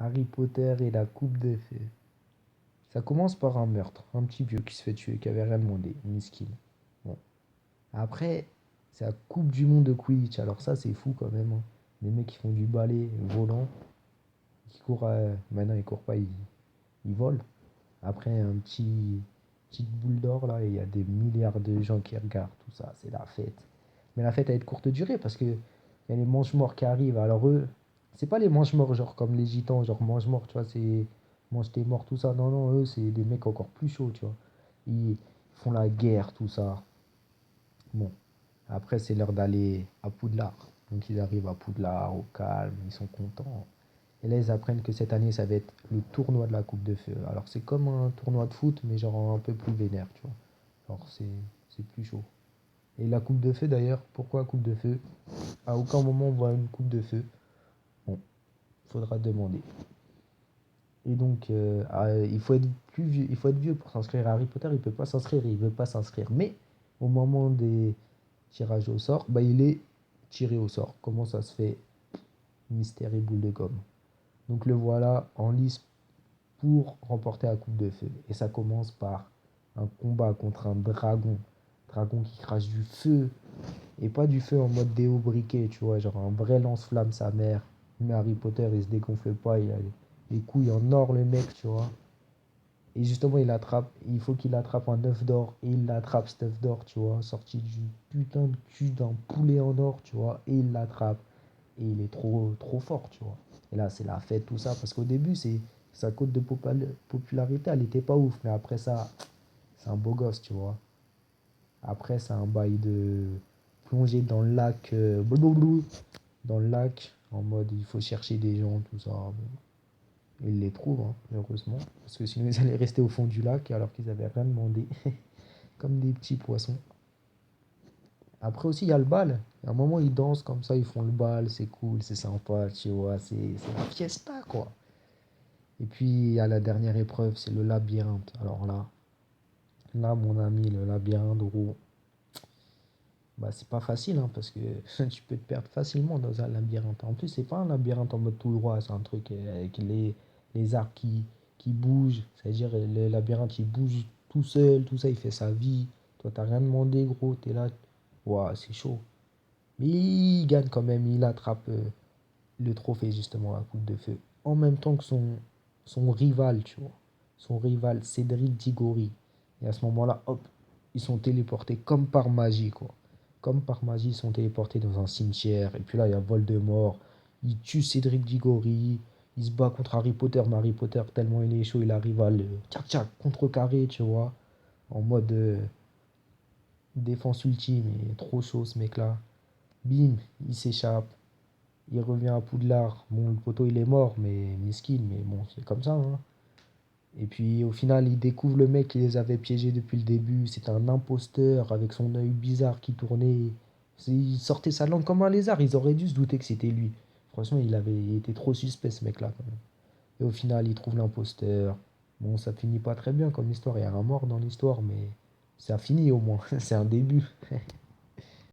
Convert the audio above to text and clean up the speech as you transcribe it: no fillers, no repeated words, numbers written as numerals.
Harry Potter et la coupe de feu. Ça commence par un meurtre. Un petit vieux qui se fait tuer, qui avait rien demandé. Miskin. Bon. Après, c'est la Coupe du Monde de Quidditch. Alors ça, c'est fou quand même, hein. Les mecs qui font du balai volant, qui courent. Maintenant, ils courent pas, ils volent. Après, petite boule d'or là, et il y a des milliards de gens qui regardent tout ça. C'est la fête. Mais la fête a de courte durée parce que il y a les manches-morts qui arrivent. Alors eux, c'est pas les manches-morts genre comme les gitans, genre mange-mort, tu vois, c'est mange tes morts, tout ça. Non, non, eux, c'est des mecs encore plus chauds, tu vois. Ils font la guerre, tout ça. Bon, après, c'est l'heure d'aller à Poudlard. Donc ils arrivent à Poudlard, au calme, ils sont contents. Et là, ils apprennent que cette année, ça va être le tournoi de la Coupe de Feu. Alors c'est comme un tournoi de foot, mais genre un peu plus vénère, tu vois. Genre c'est plus chaud. Et la Coupe de Feu d'ailleurs, pourquoi Coupe de Feu? À aucun moment on voit une Coupe de Feu. Bon, faudra demander. Et donc, il faut être plus vieux, il faut être vieux pour s'inscrire à Harry Potter. Il peut pas s'inscrire, il veut pas s'inscrire. Mais au moment des tirages au sort, bah, il est tiré au sort. Comment ça se fait? Mystère et boule de gomme. Donc le voilà en lice pour remporter la coupe de feu. Et ça commence par un combat contre un dragon. Dragon qui crache du feu. Et pas du feu en mode déo briquet, tu vois. Genre un vrai lance-flamme, sa mère. Mais Harry Potter, il se dégonfle pas. Il a les couilles en or, le mec, tu vois. Et justement, il faut qu'il attrape un œuf d'or. Et il l'attrape, cet œuf d'or, tu vois. Sorti du putain de cul d'un poulet en or, tu vois. Et il l'attrape. Et il est trop, trop fort, tu vois. Et là, c'est la fête, tout ça. Parce qu'au début, sa cote de popularité, elle était pas ouf. Mais après ça, c'est un beau gosse, tu vois. Après, c'est un bail de plonger dans le lac. Blablabla, dans le lac, en mode il faut chercher des gens, tout ça. Bon. Il les trouve, hein, heureusement. Parce que sinon, ils allaient rester au fond du lac alors qu'ils avaient rien demandé. Comme des petits poissons. Après aussi, il y a le bal. Il y a un moment, ils dansent comme ça, ils font le bal, c'est cool, c'est sympa, tu vois, c'est la fiesta, quoi. Et puis, il y a la dernière épreuve, c'est le labyrinthe. Alors là, mon ami, le labyrinthe, gros, bah, c'est pas facile, hein, parce que tu peux te perdre facilement dans un labyrinthe. En plus, c'est pas un labyrinthe en mode tout droit, c'est un truc avec les arbres qui bougent. C'est-à-dire, le labyrinthe, il bouge tout seul, tout ça, il fait sa vie. Toi, t'as rien demandé, gros, t'es là. Ouah, c'est chaud. Mais il gagne quand même, il attrape le trophée justement à coupe de feu. En même temps que son rival, tu vois. Son rival, Cédric Diggory. Et à ce moment-là, hop, ils sont téléportés comme par magie, quoi. Comme par magie, ils sont téléportés dans un cimetière. Et puis là, il y a Voldemort. Il tue Cédric Diggory. Il se bat contre Harry Potter. Mais Harry Potter, tellement il est chaud, il arrive à le tchac tchac contrecarrer, tu vois. En mode défense ultime. Il est trop chaud ce mec-là. Bim, il s'échappe. Il revient à Poudlard. Bon, le poteau, il est mort, mais miskin, mais bon, c'est comme ça, hein. Et puis au final, il découvre le mec qui les avait piégés depuis le début. C'était un imposteur avec son œil bizarre qui tournait. Il sortait sa langue comme un lézard. Ils auraient dû se douter que c'était lui. Franchement, il était trop suspect, ce mec-là, quand même. Et au final, il trouve l'imposteur. Bon, ça finit pas très bien comme histoire. Il y a un mort dans l'histoire, mais ça finit au moins. C'est un début.